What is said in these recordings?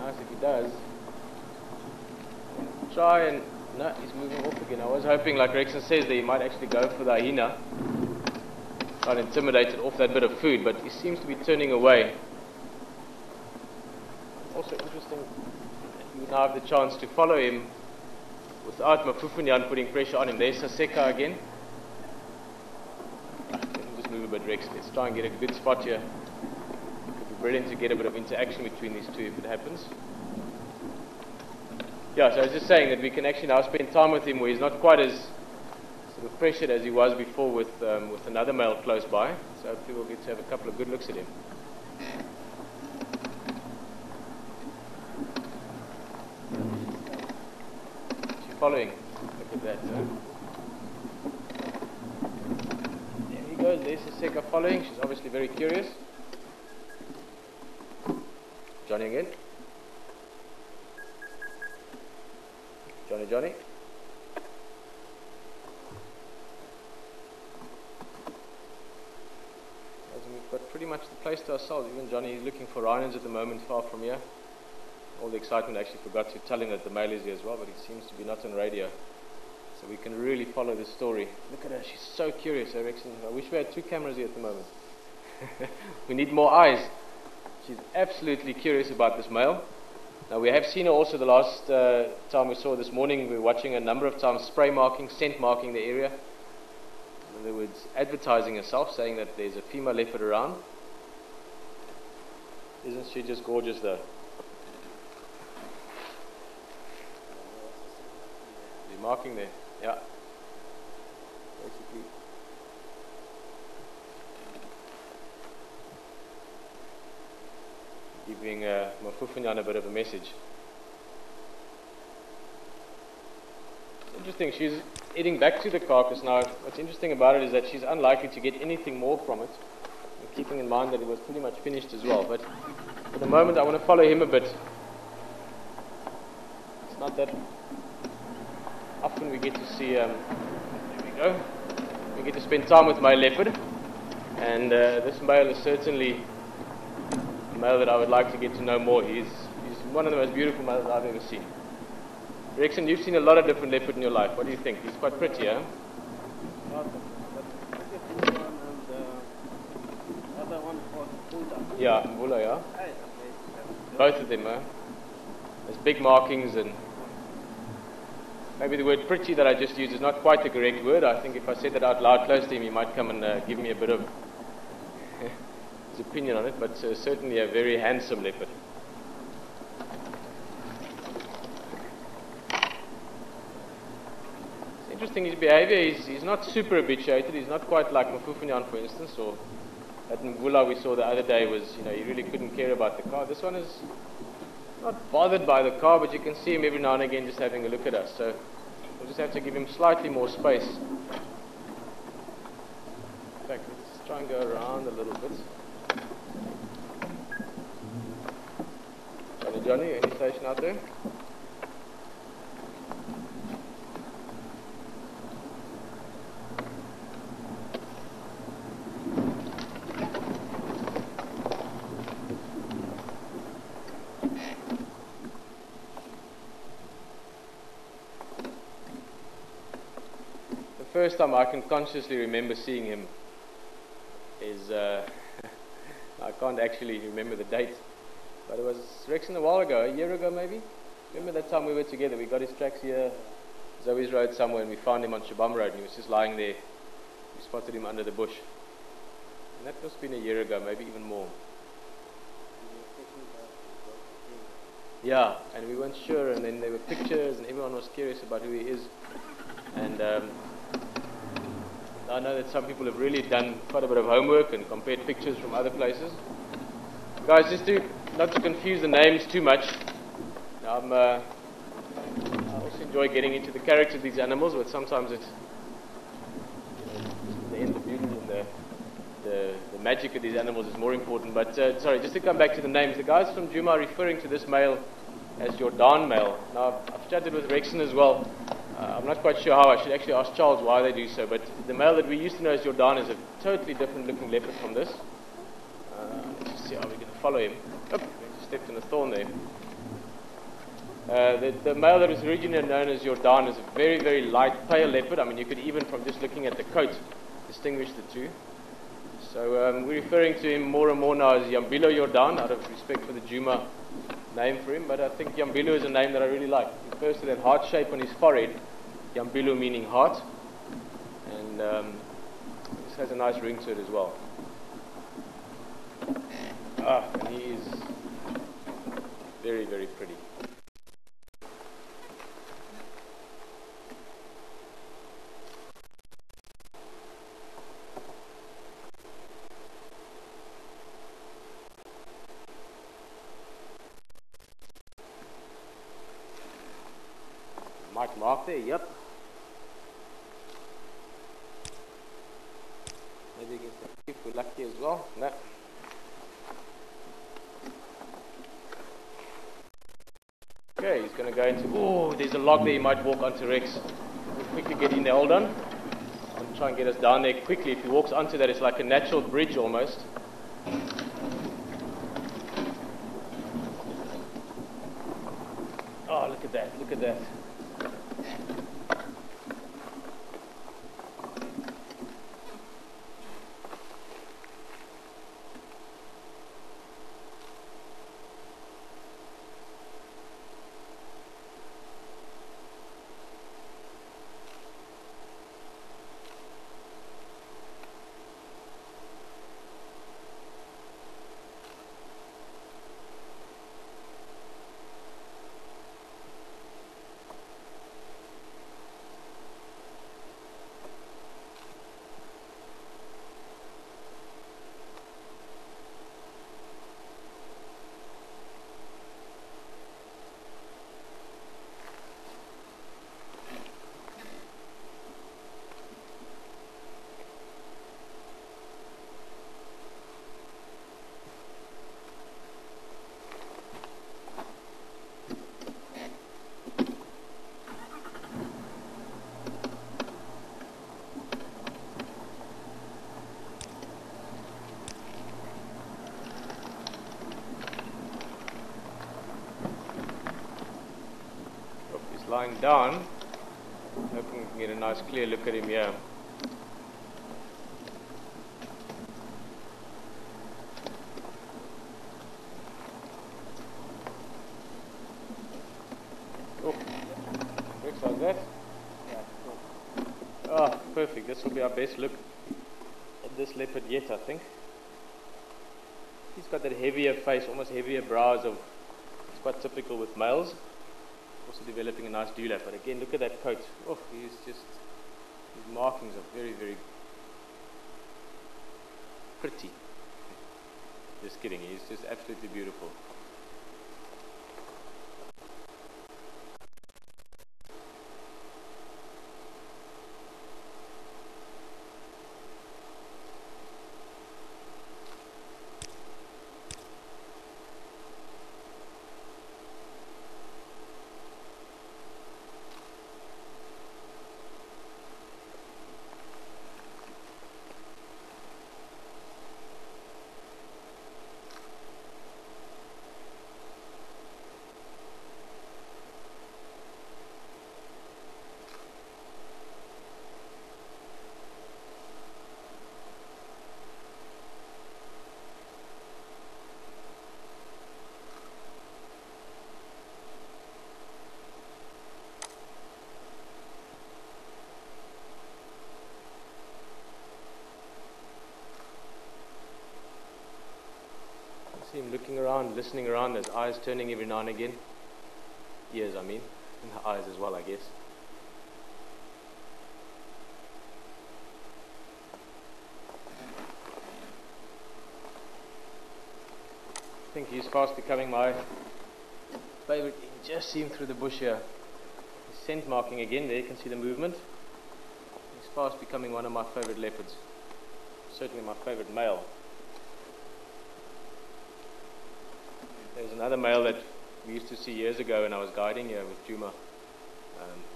nice if he does. Try and... No, he's moving off again. I was hoping, like Rexon says, that he might actually go for the hyena. Try and intimidate it off that bit of food, but he seems to be turning away. Also interesting, you now have the chance to follow him without Mafufunyan putting pressure on him. There's Saseka again. Let me just move a bit, Rex. Let's try and get a good spot here. It would be brilliant to get a bit of interaction between these two if it happens. Yeah, so I was just saying that we can actually now spend time with him where he's not quite as sort of pressured as he was before with another male close by. So hopefully we'll get to have a couple of good looks at him. She's following. Look at that. There he goes. There's Saseka following. She's obviously very curious. Johnny again. Johnny. We've got pretty much the place to ourselves. Even Johnny is looking for rhinos at the moment far from here. All the excitement, I actually forgot to tell him that the male is here as well, but he seems to be not on radio. So we can really follow the story. Look at her, she's so curious, Rexon. I wish we had 2 cameras here at the moment. We need more eyes. She's absolutely curious about this male. Now we have seen her also the last time we saw her this morning. We were watching a number of times spray marking, scent marking the area. In other words, advertising herself, saying that there's a female leopard around. Isn't she just gorgeous though? You're marking there, yeah. Basically. Giving Mafufunyan a bit of a message. It's interesting, she's heading back to the carcass now. What's interesting about it is that she's unlikely to get anything more from it, and keeping in mind that it was pretty much finished as well. But for the moment I want to follow him a bit. It's not that often we get to see, there we go, we get to spend time with my leopard, and this male is certainly a male that I would like to get to know more. He's one of the most beautiful males I've ever seen. Rexon, you've seen a lot of different leopard in your life. What do you think? He's quite pretty, huh? Yeah, Mbula, yeah. Both of them, huh? There's big markings, and maybe the word pretty that I just used is not quite the correct word. I think if I said that out loud close to him, he might come and give me a bit of his opinion on it, but certainly a very handsome leopard. It's interesting, his behavior, he's not super habituated. He's not quite like Mafufunyan, for instance, or that Mbula we saw the other day was, he really couldn't care about the car. This one is not bothered by the car, but you can see him every now and again just having a look at us. So we'll just have to give him slightly more space. In fact, let's try and go around a little bit. Johnny, any station out there? The first time I can consciously remember seeing him is, I can't actually remember the date. But it was Rexon a while ago, a year ago maybe. Remember that time we were together, we got his tracks here, Zoe's Road somewhere, and we found him on Shabam Road, and he was just lying there. We spotted him under the bush. And that must have been a year ago, maybe even more. Yeah, and we weren't sure, and then there were pictures, and everyone was curious about who he is. And I know that some people have really done quite a bit of homework and compared pictures from other places. Guys, just not to confuse the names too much, I also enjoy getting into the character of these animals, but sometimes it's the end of beauty and the magic of these animals is more important. But sorry, just to come back to the names, the guys from Djuma are referring to this male as Jordaan male. Now, I've chatted with Rexon as well. I'm not quite sure how. I should actually ask Charles why they do so, but the male that we used to know as Jordaan is a totally different looking leopard from this. Let's just see how we're going to follow him. Oh, he stepped in a thorn there. The male that was originally known as Jordaan is a very, very light, pale leopard. I mean, you could even, from just looking at the coat, distinguish the two. So we're referring to him more and more now as Yambilu Jordaan, out of respect for the Juma name for him. But I think Yambilu is a name that I really like. It refers to that heart shape on his forehead, Yambilu meaning heart. And this has a nice ring to it as well. And he is very, very pretty. Might mark there, yep. Maybe against the if we're lucky as well. No. Okay, he's going to go into... Oh, there's a log there, he might walk onto Rex. We'll quickly get in there, hold on. I'll try and get us down there quickly. If he walks onto that, it's like a natural bridge almost. Oh, look at that, look at that. Lying down, hoping we can get a nice clear look at him here. Oh, looks like that. Yeah, cool. Oh, perfect. This will be our best look at this leopard yet, I think. He's got that heavier face, almost heavier brows of, it's quite typical with males. Also developing a nice dewlap, but again, look at that coat. Oh, he's just, his markings are very, very pretty. Just kidding, he's just absolutely beautiful. See him looking around, listening around, his eyes turning every now and again. Ears, I mean, and the eyes as well, I guess. I think he's fast becoming my favorite. You can just see him through the bush here. His scent marking again, there you can see the movement. He's fast becoming one of my favorite leopards. Certainly my favorite male. There's another male that we used to see years ago when I was guiding here with Juma.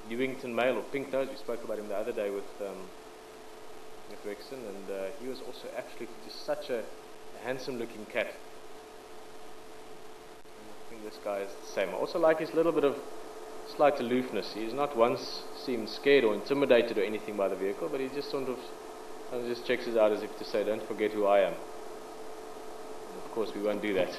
Newington male, or pink nose, we spoke about him the other day with Rexon, and he was also absolutely just such a handsome looking cat. And I think think this guy is the same. I also like his little bit of slight aloofness. He's not once seemed scared or intimidated or anything by the vehicle, but he just sort of just checks us out as if to say, don't forget who I am. And of course we won't do that.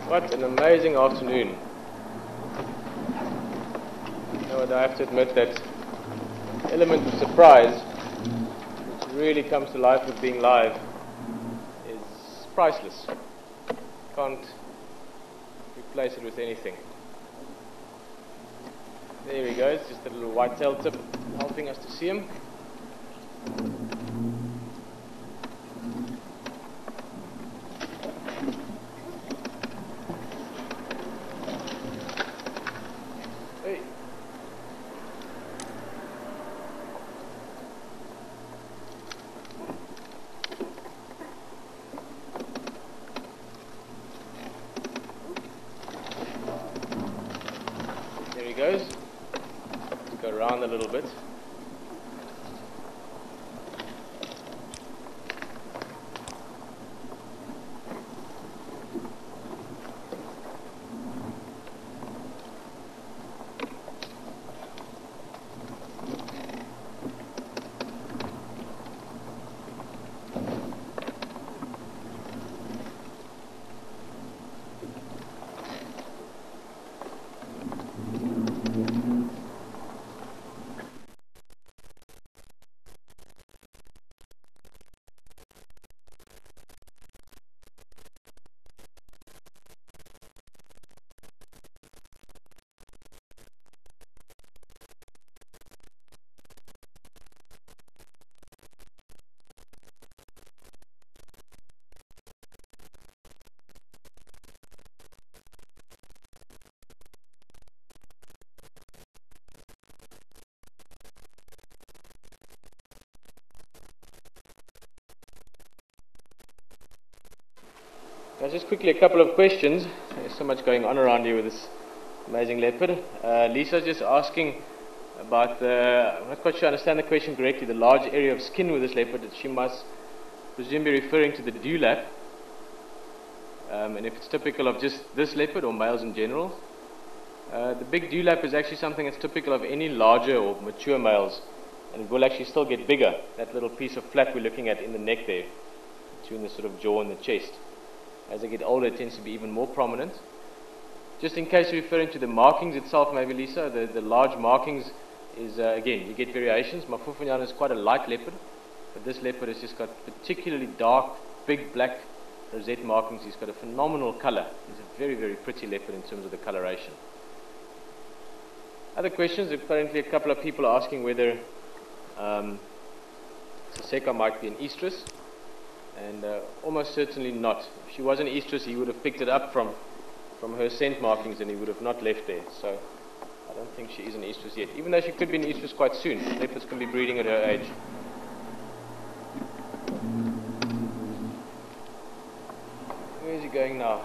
What an amazing afternoon. You know what, I have to admit that element of surprise, which really comes to life with being live, is priceless. Can't replace it with anything. There he goes, just a little white-tailed tip helping us to see him. Goes. Let's go around a little bit. Just quickly a couple of questions. There's so much going on around here with this amazing leopard. Lisa's just asking about the, I'm not quite sure I understand the question correctly, the large area of skin with this leopard. She must presume be referring to the dewlap, and if it's typical of just this leopard or males in general. The big dewlap is actually something that's typical of any larger or mature males, and it will actually still get bigger. That little piece of flat we're looking at in the neck there, between the sort of jaw and the chest. As they get older, it tends to be even more prominent. Just in case you're referring to the markings itself, maybe Lisa, the large markings is, again, you get variations. Mafufunyan is quite a light leopard, but this leopard has just got particularly dark, big black rosette markings. He's got a phenomenal color. He's a very, very pretty leopard in terms of the coloration. Other questions, apparently a couple of people are asking whether Saseka might be an estrus. And almost certainly not. If she was an estrus, he would have picked it up from her scent markings and he would have not left there. So I don't think she is an estrus yet, even though she could be an estrus quite soon. Leopards can be breeding at her age. Where is he going now?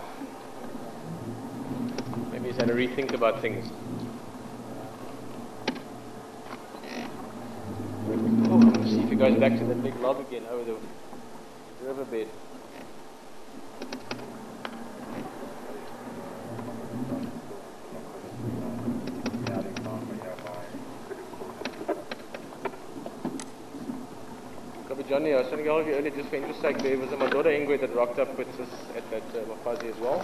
Maybe he's had a rethink about things. Oh, let's see if he goes back to that big log again over the riverbed. Johnny, I was trying to get hold of you earlier just for interest sake. There was a Madoda Ingwe that rocked up with us at that Mafazi as well,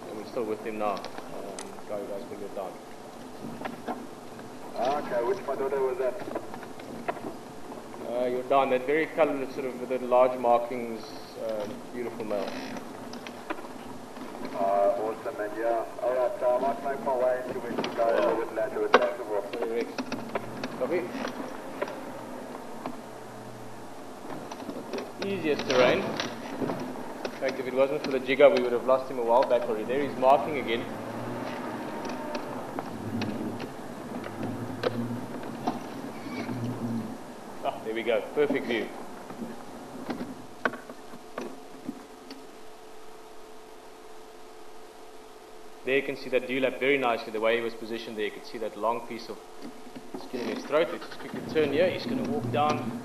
and we're still with him now. Guy who guys bring it down. Okay, which Madoda was that? Jordaan, that very coloured, sort of with the large markings, beautiful male. Awesome, and yeah. Alright, so I might make my way into where you go with later with that. Sorry, Rex. Copy. The easiest terrain. In fact, if it wasn't for the jigger, we would have lost him a while back already. There he's marking again. There we go, perfect view. there you can see that dewlap very nicely, the way he was positioned there. You can see that long piece of skin in his throat. Let's just quickly turn here. He's going to walk down.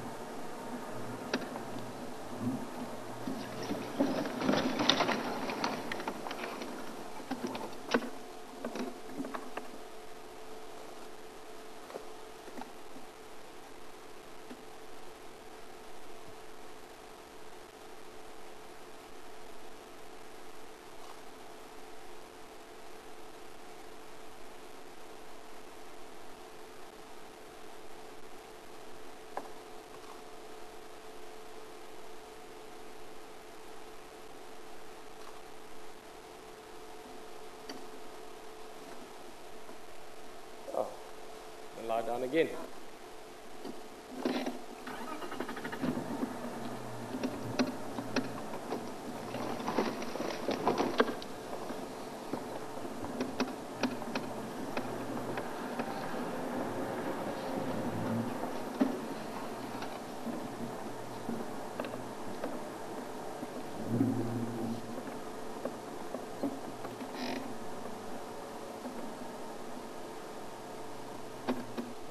Lie down again.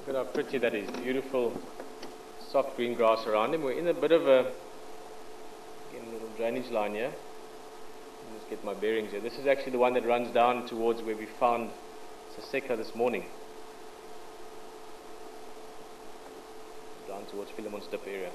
Look at how pretty that is. Beautiful soft green grass around him. We're in a bit of a little drainage line here. Let's get my bearings here. This is actually the one that runs down towards where we found Saseka this morning. Down towards Philemon's Dip area.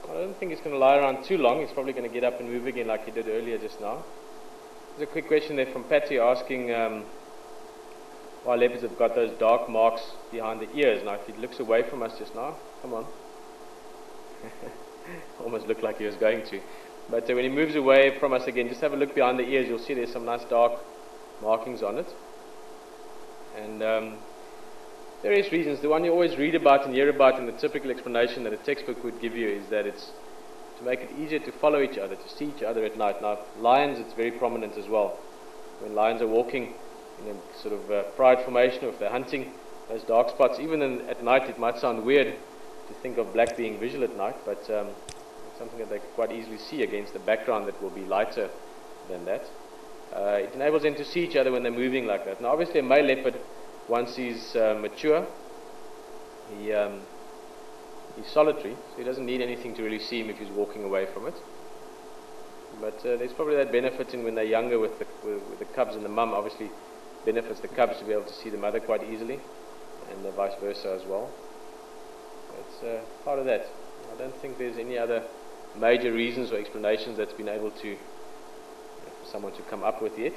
I don't think he's going to lie around too long. He's probably going to get up and move again like he did earlier just now. There's a quick question there from Patty asking why leopards have got those dark marks behind the ears. Now if he looks away from us just now, come on. Almost looked like he was going to. But when he moves away from us again, just have a look behind the ears. You'll see there's some nice dark markings on it. And various reasons. The one you always read about and hear about, and the typical explanation that a textbook would give you is that it's to make it easier to follow each other, to see each other at night. Now, lions, it's very prominent as well. When lions are walking in a sort of pride formation, or if they're hunting, those dark spots, even at night, it might sound weird to think of black being visual at night, but it's something that they can quite easily see against the background that will be lighter than that. It enables them to see each other when they're moving like that. Now, obviously, a male leopard, once he's mature, he's solitary, so he doesn't need anything to really see him if he's walking away from it. But there's probably that benefit in when they're younger with the cubs and the mum. Obviously benefits the cubs to be able to see the mother quite easily, and vice versa as well. It's part of that. I don't think there's any other major reasons or explanations that's been able to for someone to come up with yet.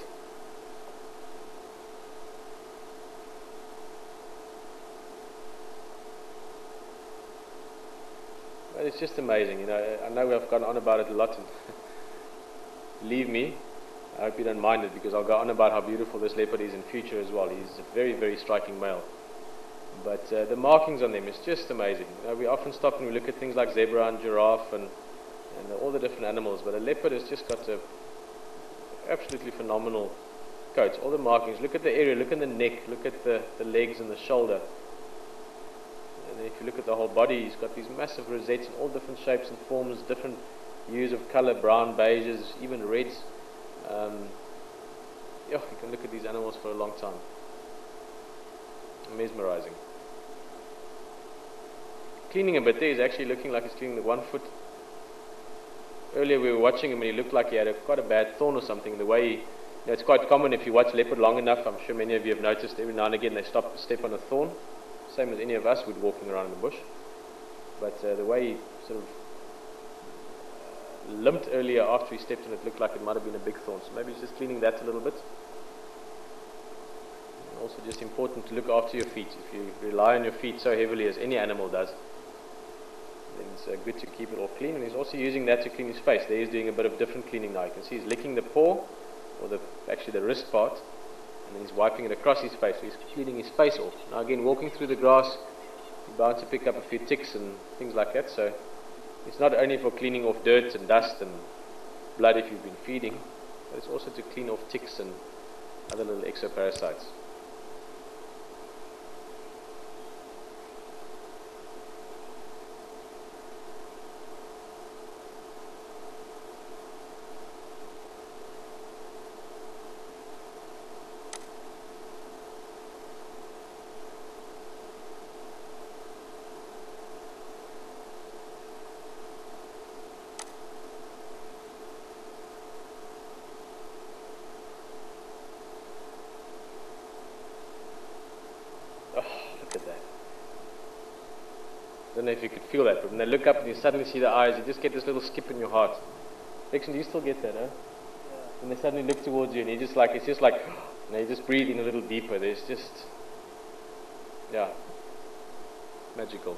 But it's just amazing, you know. I know we've gone on about it a lot, and believe me, I hope you don't mind it, because I'll go on about how beautiful this leopard is in future as well. He's a very, very striking male. But the markings on them is just amazing. You know, we often stop and we look at things like zebra and giraffe and all the different animals, but a leopard has just got a absolutely phenomenal coat. All the markings. Look at the area, look at the neck, look at the legs and the shoulder. And if you look at the whole body, he's got these massive rosettes in all different shapes and forms, different hues of color, brown, beiges, even reds. You can look at these animals for a long time. Mesmerizing. Cleaning a bit there, he's actually looking like he's cleaning the one foot. Earlier we were watching him and he looked like he had quite a bad thorn or something. The way he, it's quite common if you watch leopard long enough, I'm sure many of you have noticed every now and again they step on a thorn. Same as any of us would walking around in the bush. But the way he sort of limped earlier after he stepped on it looked like it might have been a big thorn. So maybe he's just cleaning that a little bit. Also just important to look after your feet. If you rely on your feet so heavily as any animal does, then it's good to keep it all clean. And he's also using that to clean his face. There he's doing a bit of different cleaning now. You can see he's licking the paw, or actually the wrist part, and then he's wiping it across his face. So he's cleaning his face off. Now again, walking through the grass, you're bound to pick up a few ticks and things like that. So it's not only for cleaning off dirt and dust and blood if you've been feeding, but it's also to clean off ticks and other little exoparasites. I don't know if you could feel that, but when they look up and you suddenly see the eyes, you just get this little skip in your heart. Rexon, do you still get that, huh? Yeah. When they suddenly look towards you and you just like, it's just like, you know, you just breathe in a little deeper. There's just, yeah, magical.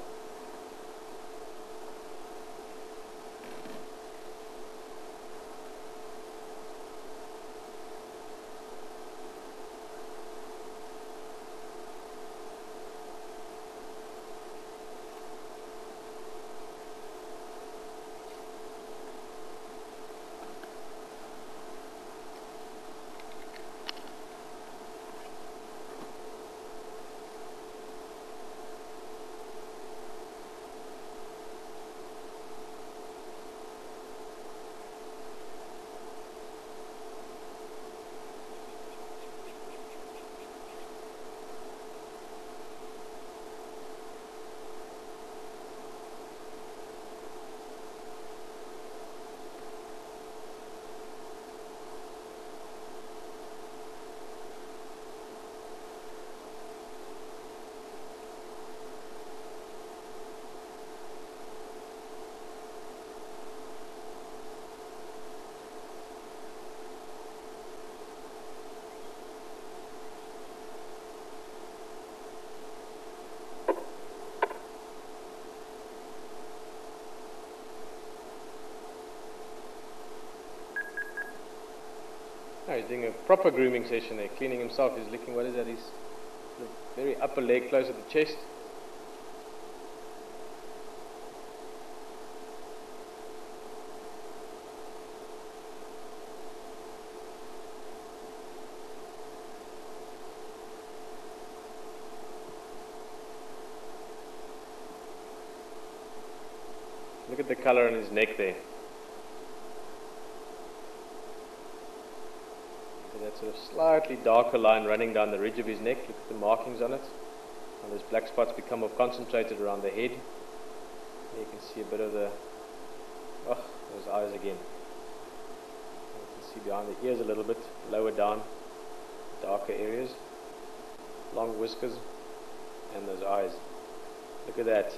No, he's doing a proper grooming session there, cleaning himself. He's licking, what is that? His very upper leg close to the chest. Look at the color on his neck there. That sort of slightly darker line running down the ridge of his neck. Look at the markings on it. And those black spots become more concentrated around the head. There you can see a bit of the, those eyes again. You can see behind the ears a little bit, lower down, darker areas, long whiskers, and those eyes. Look at that.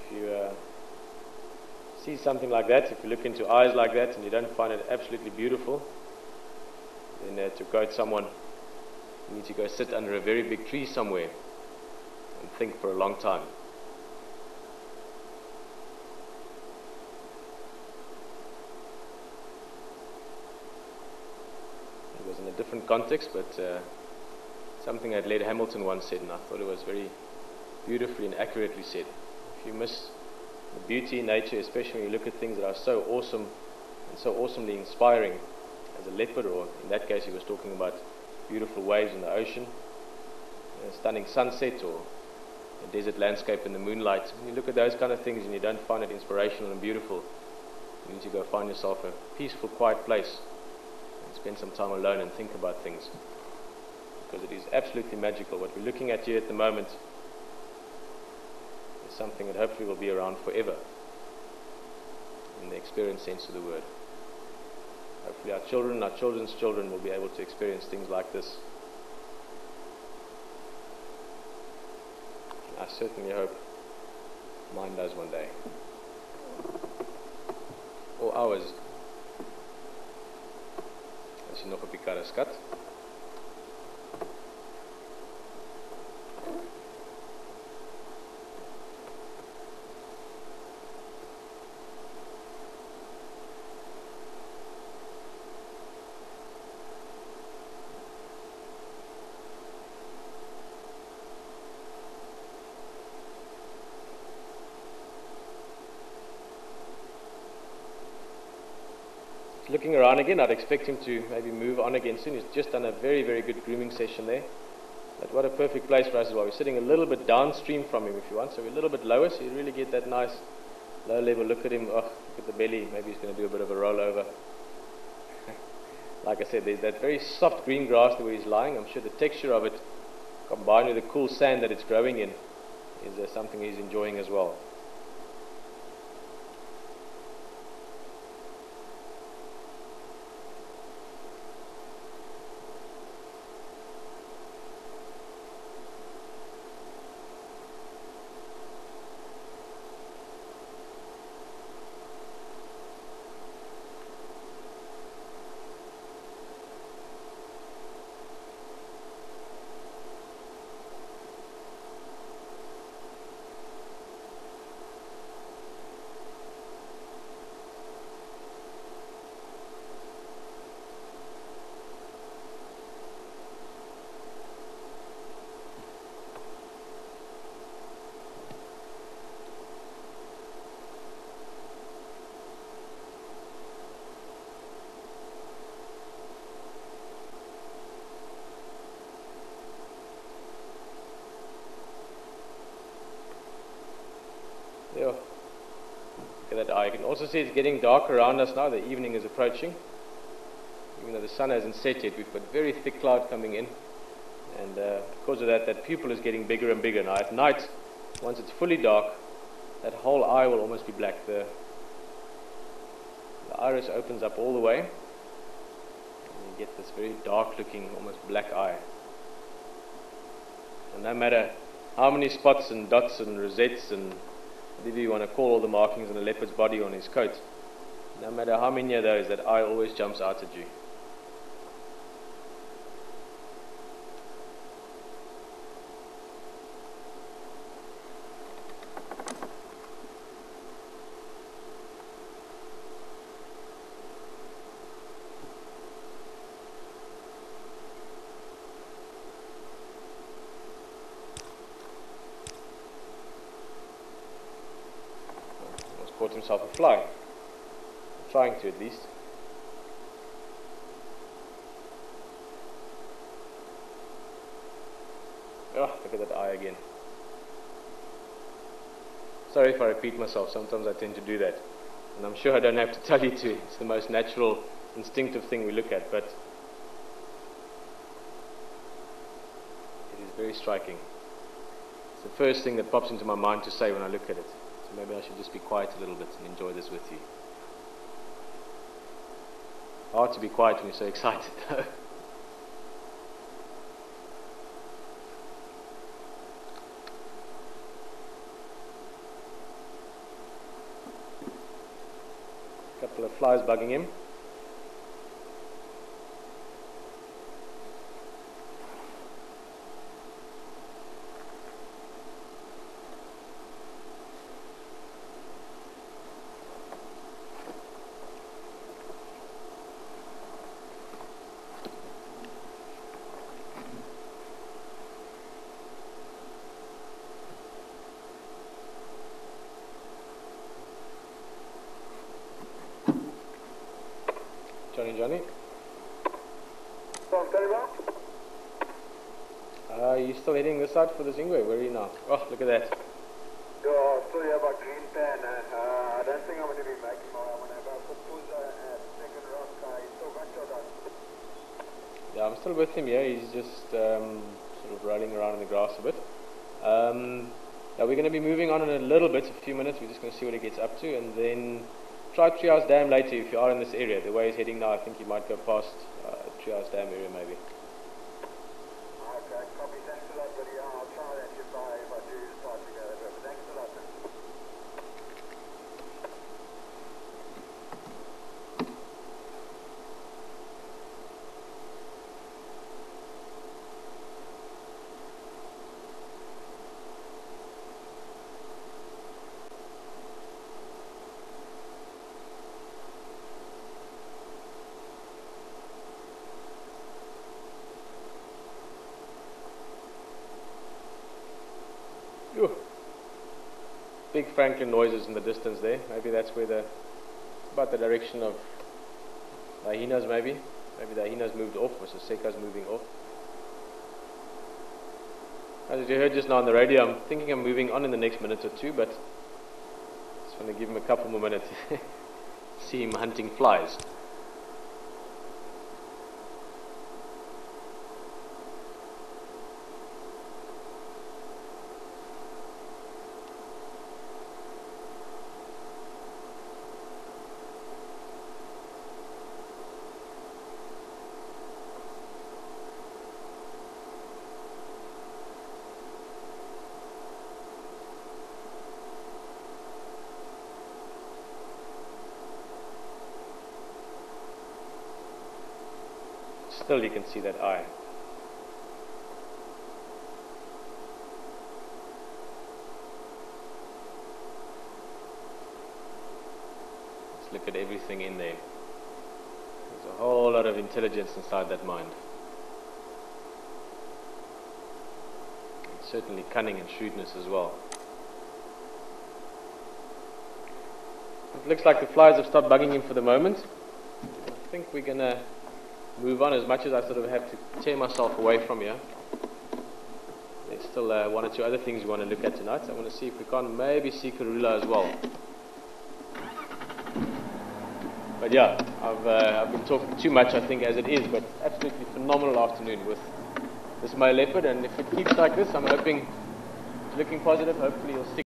If you see something like that, if you look into eyes like that and you don't find it absolutely beautiful, then to quote someone, you need to go sit under a very big tree somewhere and think for a long time. It was in a different context, but something that Led Hamilton once said, and I thought it was very beautifully and accurately said. If you miss the beauty in nature, especially when you look at things that are so awesome and so awesomely inspiring as a leopard, or in that case he was talking about beautiful waves in the ocean, a stunning sunset, or a desert landscape in the moonlight. When you look at those kind of things and you don't find it inspirational and beautiful, you need to go find yourself a peaceful, quiet place and spend some time alone and think about things, because it is absolutely magical. What we're looking at here at the moment is something that hopefully will be around forever in the experience sense of the word. Hopefully our children, our children's children will be able to experience things like this. I certainly hope. Mine does one day. Or hours. As jy nog op die karre skat. Looking around again, I'd expect him to maybe move on again soon. He's just done a very, very good grooming session there. But what a perfect place for us as well. We're sitting a little bit downstream from him if you want, so we're a little bit lower, so you really get that nice low level look at him. Oh, look at the belly. Maybe he's going to do a bit of a rollover. Like I said, there's that very soft green grass there where he's lying. I'm sure the texture of it, combined with the cool sand that it's growing in, is something he's enjoying as well. Yeah. Look at that eye. You can also see it's getting dark around us now. The evening is approaching. Even though the sun hasn't set yet, we've got very thick cloud coming in. And because of that, that pupil is getting bigger and bigger. Now at night, once it's fully dark, that whole eye will almost be black. The iris opens up all the way. And you get this very dark looking, almost black eye. And no matter how many spots and dots and rosettes and whatever you want to call all the markings on a leopard's body on his coat, no matter how many of those, that eye always jumps out at you. Caught himself a fly. Trying to at least. Oh, look at that eye again. Sorry if I repeat myself, sometimes I tend to do that. And I'm sure I don't have to tell you to. It's the most natural, instinctive thing we look at, but it is very striking. It's the first thing that pops into my mind to say when I look at it. So maybe I should just be quiet a little bit and enjoy this with you. Hard to be quiet when you're so excited though. Couple of flies bugging him. Johnny. Sounds very well. You still heading this side for the Zingwe? Where are you now? Oh, look at that. Yeah, still here about green pan. I don't think I'm going to be making my own. About Puza and second rock. Still got Jordaan. Yeah, I'm still with him here. He's just sort of rolling around in the grass a bit. Now we're going to be moving on in a little bit, a few minutes. We're just going to see what he gets up to, and then try Treehouse Dam later if you are in this area. The way he's heading now, I think you might go past Treehouse Dam area maybe. Okay, copy. Thanks a lot, buddy. I'll try that if I do start to go there. But thanks a lot, man. big Franklin noises in the distance there. Maybe that's where about the direction of the hyenas maybe. Maybe the hyenas moved off, or Saseka's moving off. As you heard just now on the radio, I'm thinking I'm moving on in the next minute or two, but just want to give him a couple more minutes. See him hunting flies. Still you can see that eye. Let's look at everything in there. There's a whole lot of intelligence inside that mind. And certainly cunning and shrewdness as well. It looks like the flies have stopped bugging him for the moment. I think we're going to move on, as much as I sort of have to tear myself away from here. There's still one or two other things we want to look at tonight. I want to see if we can maybe see Karula as well. But yeah, I've been talking too much I think as it is, but absolutely phenomenal afternoon with this male leopard, and if it keeps like this, I'm hoping, it's looking positive, hopefully he'll stick.